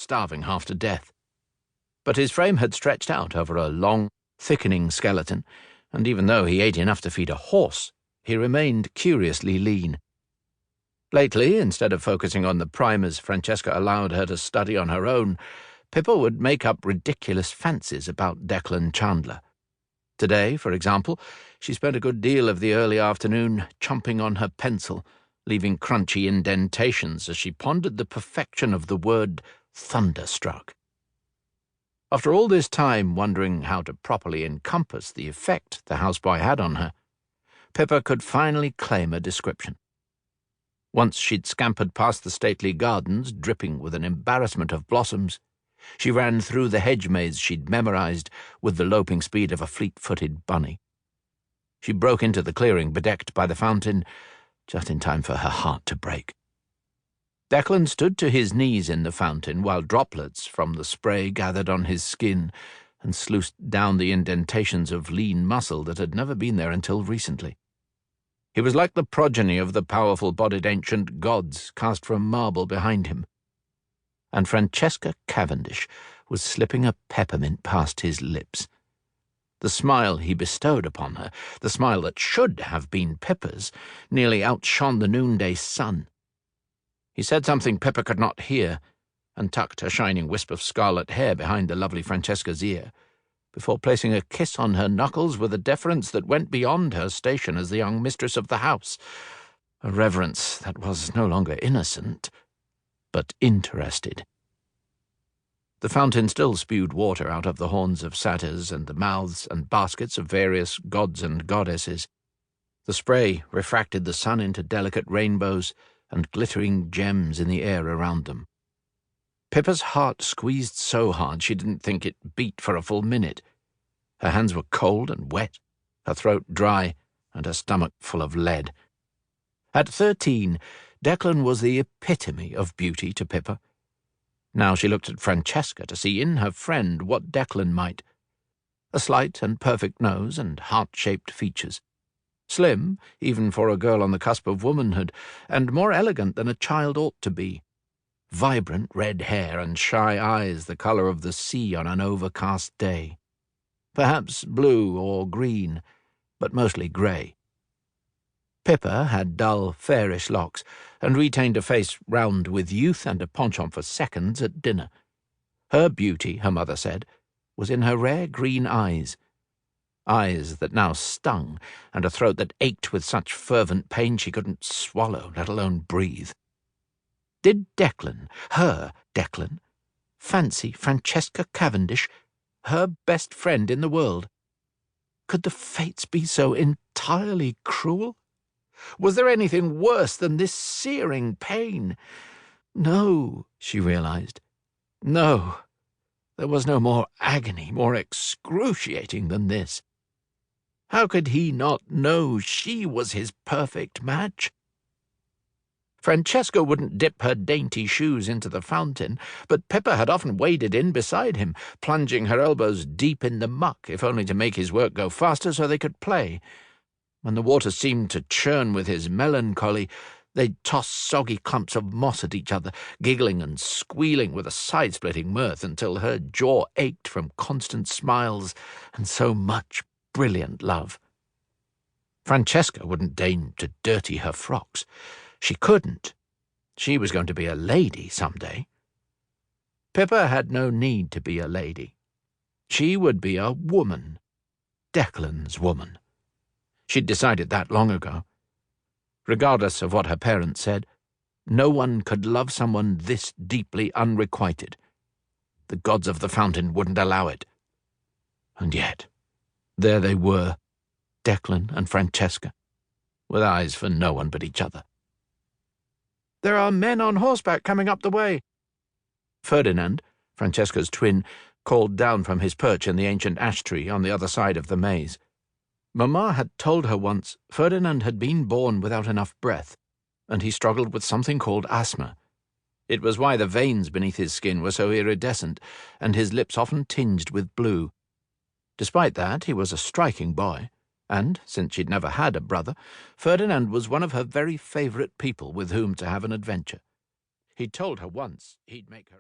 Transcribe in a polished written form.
starving half to death. But his frame had stretched out over a long, thickening skeleton, and even though he ate enough to feed a horse, he remained curiously lean. Lately, instead of focusing on the primers Francesca allowed her to study on her own, Pippa would make up ridiculous fancies about Declan Chandler. Today, for example, she spent a good deal of the early afternoon chomping on her pencil, leaving crunchy indentations as she pondered the perfection of the word thunderstruck. After all this time wondering how to properly encompass the effect the houseboy had on her, Pippa could finally claim a description. Once she'd scampered past the stately gardens, dripping with an embarrassment of blossoms, she ran through the hedge maze she'd memorized with the loping speed of a fleet-footed bunny. She broke into the clearing bedecked by the fountain, just in time for her heart to break. Declan stood to his knees in the fountain while droplets from the spray gathered on his skin and sluiced down the indentations of lean muscle that had never been there until recently. He was like the progeny of the powerful-bodied ancient gods cast from marble behind him. And Francesca Cavendish was slipping a peppermint past his lips. The smile he bestowed upon her, the smile that should have been Pippa's, nearly outshone the noonday sun. He said something Pippa could not hear, and tucked a shining wisp of scarlet hair behind the lovely Francesca's ear, before placing a kiss on her knuckles with a deference that went beyond her station as the young mistress of the house, a reverence that was no longer innocent, but interested. The fountain still spewed water out of the horns of satyrs and the mouths and baskets of various gods and goddesses. The spray refracted the sun into delicate rainbows and glittering gems in the air around them. Pippa's heart squeezed so hard she didn't think it beat for a full minute. Her hands were cold and wet, her throat dry, and her stomach full of lead. At 13, Declan was the epitome of beauty to Pippa. Now she looked at Francesca to see in her friend what Declan might. A slight and perfect nose and heart-shaped features. Slim, even for a girl on the cusp of womanhood, and more elegant than a child ought to be. Vibrant red hair and shy eyes the colour of the sea on an overcast day. Perhaps blue or green, but mostly grey. Pippa had dull, fairish locks, and retained a face round with youth and a penchant for seconds at dinner. Her beauty, her mother said, was in her rare green eyes that now stung, and a throat that ached with such fervent pain she couldn't swallow, let alone breathe. Did Declan, her Declan, fancy Francesca Cavendish, her best friend in the world? Could the fates be so entirely cruel? Was there anything worse than this searing pain? No, she realized. No, there was no more agony, more excruciating than this. How could he not know she was his perfect match? Francesca wouldn't dip her dainty shoes into the fountain, but Pippa had often waded in beside him, plunging her elbows deep in the muck, if only to make his work go faster so they could play. When the water seemed to churn with his melancholy, they'd toss soggy clumps of moss at each other, giggling and squealing with a side-splitting mirth until her jaw ached from constant smiles and so much brilliant love. Francesca wouldn't deign to dirty her frocks. She couldn't. She was going to be a lady some day. Pippa had no need to be a lady. She would be a woman. Declan's woman. She'd decided that long ago. Regardless of what her parents said, no one could love someone this deeply unrequited. The gods of the fountain wouldn't allow it. And yet, there they were, Declan and Francesca, with eyes for no one but each other. "There are men on horseback coming up the way." Ferdinand, Francesca's twin, called down from his perch in the ancient ash tree on the other side of the maze. Mamma had told her once Ferdinand had been born without enough breath, and he struggled with something called asthma. It was why the veins beneath his skin were so iridescent, and his lips often tinged with blue. Despite that, he was a striking boy, and, since she'd never had a brother, Ferdinand was one of her very favourite people with whom to have an adventure. He'd told her once he'd make her